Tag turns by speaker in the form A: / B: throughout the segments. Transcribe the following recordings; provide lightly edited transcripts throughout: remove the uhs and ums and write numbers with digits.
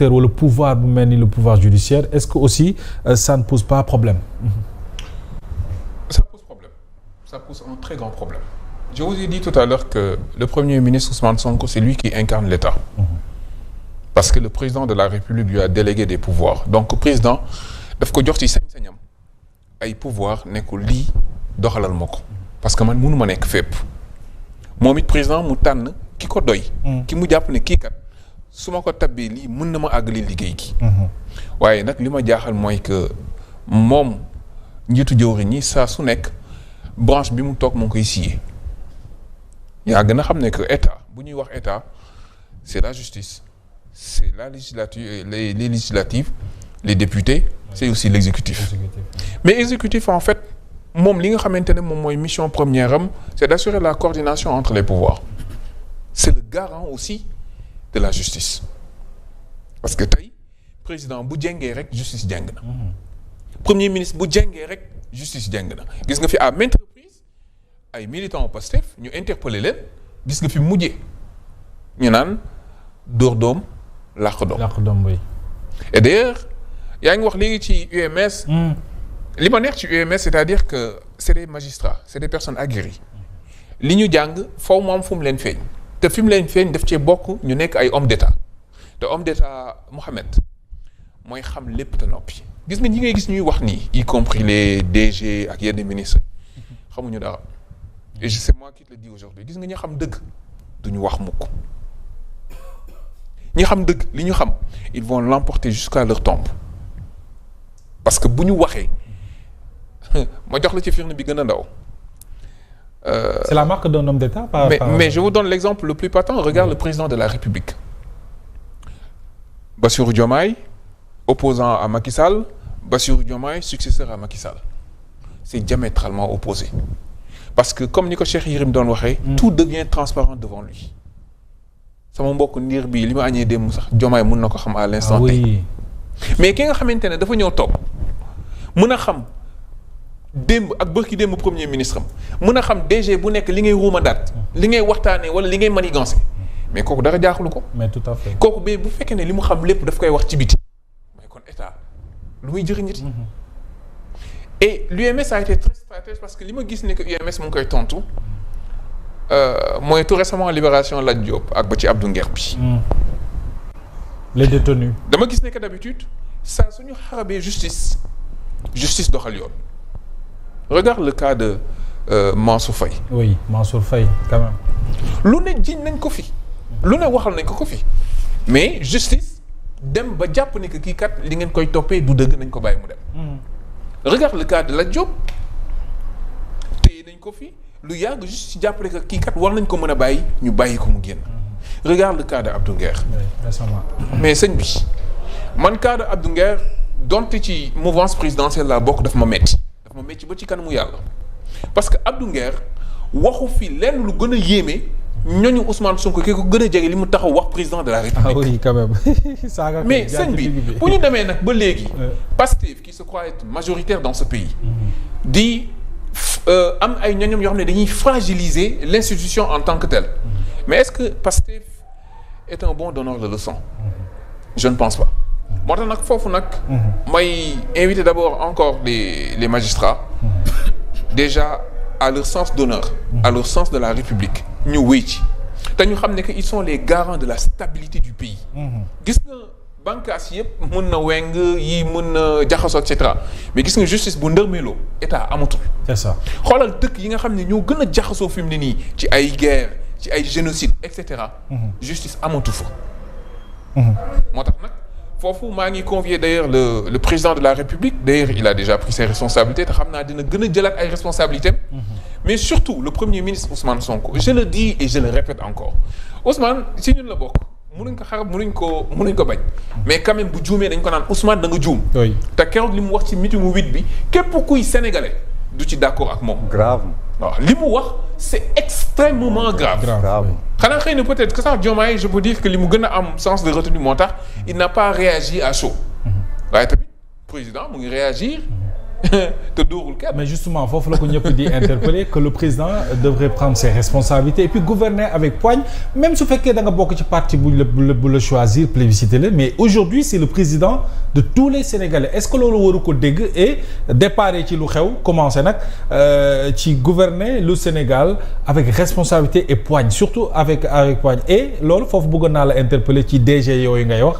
A: ou le pouvoir bu mel ni le pouvoir judiciaire est-ce que aussi ça ne pose pas problème?
B: Ça pose problème. Ça pose un très grand problème. Je vous ai dit tout à l'heure que le Premier ministre Ousmane Sonko, c'est lui qui incarne l'État. Parce que le président de la République lui a délégué des pouvoirs. Donc le président daf ko jox ci sañ-sañam ay pouvoir ne ko lii doxalal ma ko. Parce que man mënu ma nekk fépp. moom it président mu tànn ki ko doy. ki mu jàpp ne kii kat su ma ko tabbee lii mën na ma àggali liggéey gi. waaye nag li ma jaaxal mooy que moom njiitu jëwriñ ñi saa su nekk branche bi mu toog moo koy siyee. yaa gën a xam ne que état bu ñuy wax état c'est la justice c'est la législature les législatives les députés c'est aussi l'exécutif. Mais exécutif en fait moom li nga xamante ne moom mooy mission première am c'est d'assurer la coordination entre les pouvoirs. C'est le garant aussi de la justice parce que tey président bu jengee rek justice jeng na. Premier ministre bu jengee rek justice jeng na gis nga fi à maintes reprises ay militants Pastef ñu interpellé leen gis nga fi mujjee ñu naan dóor doom làq doom.
A: làq doom oui.
B: Et d'ailleurs yaa ngi wax léegi ci UMS. li ma neex ci UMS c'est-à-dire que c'est des magistrats c'est des personnes aguerries li ñu jàng faw mu am fu mu leen feeñ. te fi mu leen feeñ daf cee bokk ñu nekk ay homme d'état te homme d'état Mohamed mooy xam lépp te noppi gis nga ñi ngay gis ñuy wax nii y compris les DG ak yenn ministres xamuñu dara et c'est moi qui te le dis aujourd'hui gis nga ñi xam dëgg duñu wax mukk ñi xam dëgg li ñu xam ils vont l'emporter jusqu'à leur tombe parce que bu ñu waxee ma jox la ci firnde bi gën a ndaw.
A: C'est la marque d'un homme d'État.
B: Mais je vous donne l'exemple le plus patent. Regarde le président de la République. Bassirou Diomaye, opposant à Macky Sall. Bassirou Diomaye, successeur à Macky Sall. C'est diamétralement opposé. Parce que comme ni ko Cheikh Yérim doon waxee. Tout devient transparent devant lui. sama mbokk ndiir bii li ma añee démb sax Diomaye mun na ko xam à l'instant T. Mais ki nga xamante ne dafa ñëw toog mun a xam. démb ak bërki démb premier ministre am mën a xam DG bu nekk li ngay ruuma daat li ngay waxtaanee wala li ngay manigancé mais kooku dara jaaxlu ko.
A: mais tout à fait
B: kooku ba bu fekkee ne li mu xam lépp daf koy wax ci biti mais kon état lu muy jëriñ nit. Et l'UMS a été très stratège parce que li ma gis ne que UMS mu ngi koy tontu mooy tout récemment libération Lat Diop ak ba ci Abdou Nguer bi.
A: les détenus.
B: dama gis ne que d'habitude saa suñu xarabee justice doxal yoon. Regarde le cas de Mansour Faye.
A: Oui, Mansour Faye, quand même.
B: lu ne jiñ nañ ko fi. lu ne waxal nañ ko fi. mais justice dem ba jàpp ni que kii kat li ngeen koy toppee du dëgg nañ ko bàyyi mu dem. Regarde le cas de Lat Diop téye nañ ko fi lu yàgg justice jàpp ne que kii kat war nañ ko mën a bàyyi ñu bàyyi ko mu génn. Regarde le cas de Abdou Nguer.
A: Oui, récemment.
B: mais sëñ bi man cas de Abdou Nguer donte ci mouvance présidentielle la bokk daf ma metti. ma métti ba ci kanamu yàlla parce que Abdou Nguer waxu fi lenn lu gën a yéeme ñooñu Ousmane Sonko ki ko gën a jege li mu taxaw wax président de la République.
A: Ah oui, quand même.
B: Mais sëñ bi bu ñu demee nag ba léegi. Pastef qui se croit être majoritaire dans ce pays. di am ay ñooñam yoo xam ne dañuy fragiliser l'institution en tant que telle. Mais est-ce que Pastef est un bon donneur de leçons? Je ne pense pas. moo tax nag foofu nag. may inviter d'abord encore les magistrats. déjà à leur sens d'honneur. à leur sens de la République. ñu wéy ci te ñu xam ne que ils sont les garants de la stabilité du pays. gis nga bànqaas yëpp mën na weng yi mën na jaxasoo et cetera mais gis nga justice bu ndërmeeloo état amatul.
A: c'est ça
B: xoolal dëkk yi nga xam ne ñoo gën a jaxasoo fi mu ne nii ci ay guerre ci ay génocide et cetera. justice amatu fa. moo tax nag. foofu maa ngi convier d'ailleurs le président de la République d'ailleurs il a déjà pris ses responsabilités te xam naa dina gën a jëlaat ay responsabilités mais surtout le premier ministre Ousmane Sonko je le dis et je le répète encore Ousmane si ñun la bokk mënuñ ko xarab mënuñ ko bañ mais quand même bu juumee dañ ko naan Ousmane da nga juum te keroog li mu wax ci meeting mu 8 bi képp kuy sénégalais du ci d'accord ak moom
C: grave
B: waaw li mu wax c'est extrêmement grave xanaa xëy na peut-être que sax Diomaye je peux dire que li mu gën a am sens de retenue moo tax il n'a pas réagi à chaud waaye tamit président mu ngi réagir te dóorul kenn.
A: mais justement foofu la ko ñëpp di interpeller que le président devrait prendre ses responsabilités et puis gouverner avec poigne même su fekkee da nga bokk ci parti bu la choisir plébisciter la mais aujourd'hui c'est le président de tous les Sénégalais est-ce que loolu waru ko dégg et déparé ci lu xew commencer nag ci gouverner le Sénégal avec responsabilité et poigne surtout avec poigne et loolu foofu bëggoon naa la interpeller ci DG yooyu ngay wax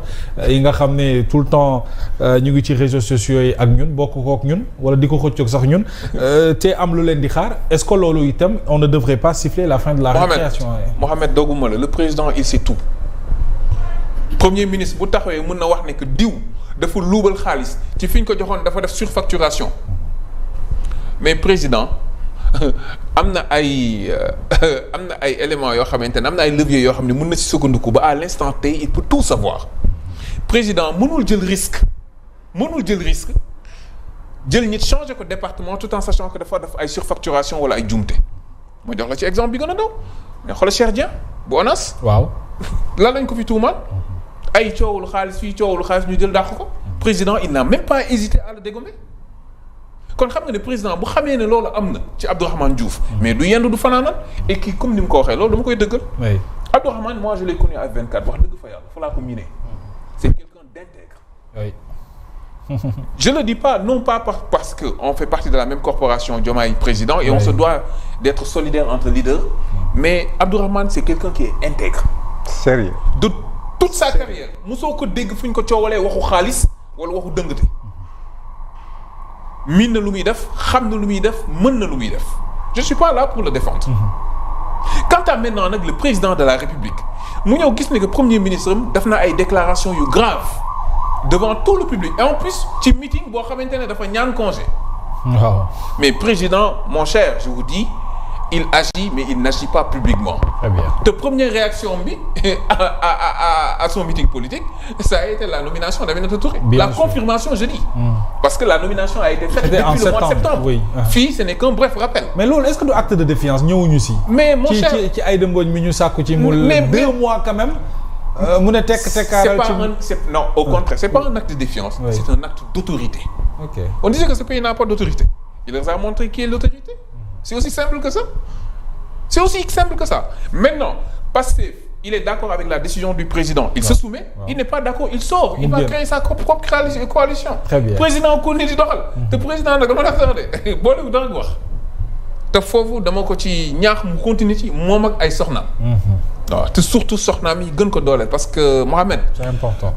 A: yi nga xam ne tout le temps ñu ngi ci réseaux sociaux yi ak ñun bokk kook ñun wala di ko xëccoog sax ñun te am lu leen di xaar est-ce que loolu itam on ne devrait pas siffler la fin de la récréation.
B: Mohamed dogguma la le président il sait tout premier ministre bu taxawee mën na wax ne que diw dafa luubal xaalis ci fi ñu ko joxoon dafa def surfacturation mais président am na ay éléments yoo xamante ne am na ay leviers yoo xam ne mën na ci sukkandiku ba à l'instant T il peut tout savoir président mënul jël risque jël nit changer ko département tout en sachant que dafa def ay surfacturation wala ay jumte ma jox la ci exemple bi gën a ndaw mais xoolal Cheikh Dieng bu ONAS.
A: waaw
B: lan lañ ko fi tuumal ay coowul xaalis fii coowul xaalis ñu jël dàq ko président il n'a même pas hésité à le dégommer kon xam nga ne président bu xamee ne loolu am na ci Abdourahmane Diouf mais du yendu du fanaanal et kii comme ni mu ko waxee loolu dama koy dëggal.
A: oui
B: Abdourahmane moi je l'ai connu à 24 wax dëgg fa yàlla fa laa ko miné c'est quelqu'un d'intègre.
A: oui.
B: Je le dis pas non pas parce que on fait partie de la même corporation Diomaye président et on se doit d'être solidaire entre leaders mais Abdourahmane c'est quelqu'un qui est intègre.
C: Sérieux.
B: De toute sa carrière mosoo ko dégg fu ñu ko coowalee waxu xaalis wala waxu dëngate miin na lu muy def xam na lu muy def mën na lu muy def je suis pas là pour le défendre. Quant à maintenant nag le président de la République mu ñëw gis ne que premier ministre am def na ay déclarations yu graves devant tout le public et en plus ci meeting boo xamante ne dafa ñaan congé.
A: waaw
B: mais président mon cher je vous dis il agit mais il n'agit pas publiquement.
A: très bien
B: te première réaction bi à son meeting politique ça a été la nomination d'Aminata Touré. Bien la sûr. Confirmation je dis. parce que la nomination a été faite depuis le mois de septembre.
A: oui.
B: fii ce n'est qu'un bref rappel.
A: mais loolu est-ce que du acte de défiance ñëwuñu si.
B: mais mon cher
A: ci Aïda Mbodj mi ñu sàkku ci mu. mais 2 mois quand même. mu ne tekk tekkaaral ci
B: non au contraire c'est pas un acte de défiance. Oui. C'est un acte d'autorité.
A: ok
B: on disait que ce pays n'a pas d'autorité. il leur a montré qui est l'autorité. C'est aussi simple que ça. C'est aussi simple que ça. Maintenant, Pastef, il est d'accord avec la décision du président. Il se soumet. Il n'est pas d'accord. Il sort. Il va créer sa propre coalition. Très bien. Président continue di doxal. te président nag dama la wax de boole dara wax. te foofu dama ko ci ñaax mu continuer ci moom ak ay soxnaam. waaw te surtout soxnaam yi gën ko dooleel parce que Mohamed.
A: C'est important.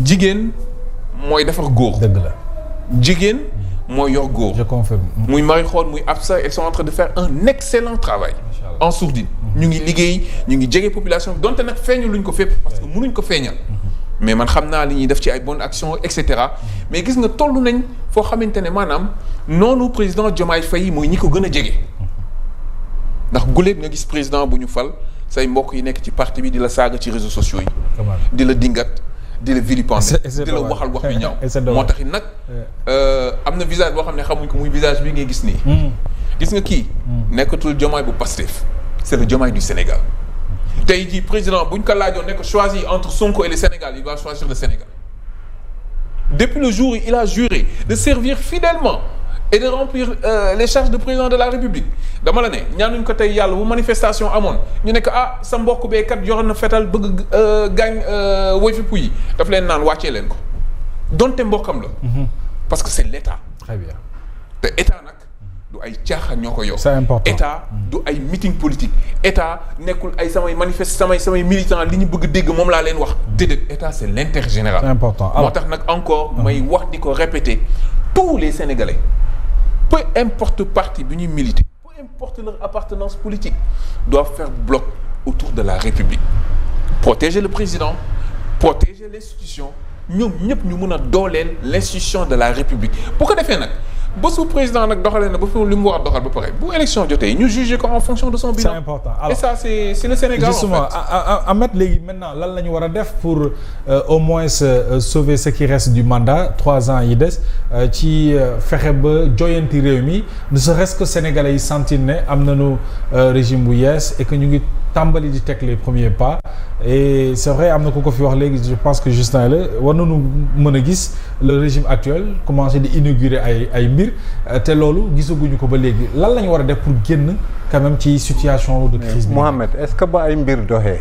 B: jigéen mooy defar góor.
A: dëgg la.
B: jigéen. mooy yor góor.
A: je confirme.
B: muy Marie Khone muy Absa ils sont en train de faire un excellent travail. en sourdine. ñu ngi liggéey ñu ngi jege population donte nag feeñu luñ ko fépp. parce que mënuñ ko feeñal. mais man xam naa li ñuy def ci ay bonnes actions et cetera. mais gis nga toll nañ foo xamante ne maanaam noonu président Diomaye Faye mooy ñi ko gën a jege. ndax guléet nga gis président bu ñu fal say mbokk yi nekk ci parti bi di la saaga ci réseaux sociaux yi. di la dingat. di la vilipender di la waxal wax yu ñaaw moo taxit nag am na visage boo xam ne xamuñ ko muy visage bi ngay gis nii gis nga kii nekkatul Diomaye bu Pastef c'est le Diomaye du Sénégal tey jii président buñ ko laajoon nekk choisir entre Sonko et le Sénégal il va choisir le Sénégal depuis le jour où il a juré de servir fidèlement et de remplir les charges de président de la République dama la ne ñaanuñ ko tey yàlla bu manifestation amoon ñu nekk sa mbokk bee kat yoroon na fetal bëgg gaañ woy fi puy daf leen naan wàccee leen ko donte mbokkam la. parce que c'est l'État.
A: très bien
B: te État nag du ay caaxaan ñoo ko yor.
A: c'est important
B: État du ay meeting politique État nekkul ay samay samay militants li ñu bëgg dégg moom laa leen wax déedéet État c'est l'intérêt général.
A: c'est important
B: moo tax nag encore may wax di ko répéter tous les Sénégalais. peu importe parti bi ñuy militer peu importe leur appartenance politique doivent faire bloc autour de la République protéger le président protéger l'institution ñoom ñëpp ñu mën a dooleel l'institution de la République bu ko defee nag ba su président nag doxalee na ba fi li mu war a doxal ba pare bu élection jotee ñu juger ko en fonction de son bilan.
A: c'est important alors
B: et ça c'est le Sénégal
A: justement, en fait. Ahmed léegi maintenant lan la ñu war a def pour au moins sauver ce qui reste du mandat 3 ans yi des ci fexe ba joyanti réew mi ne serait-ce que sénégalais yi sentir ne am nañu régime bu yees et que ñu ngi tàmbali di teg les premiers pas et c'est vrai am na ku ko fi wax léegi je pense que Justin la war nañu mën a gis le régime actuel commencé di inaugurer ay mbir te loolu gisaguñu ko ba léegi lan la ñu war a def pour génn quand même ci situation de crise bi.
C: Mohamed est-ce que ba ay mbir doxee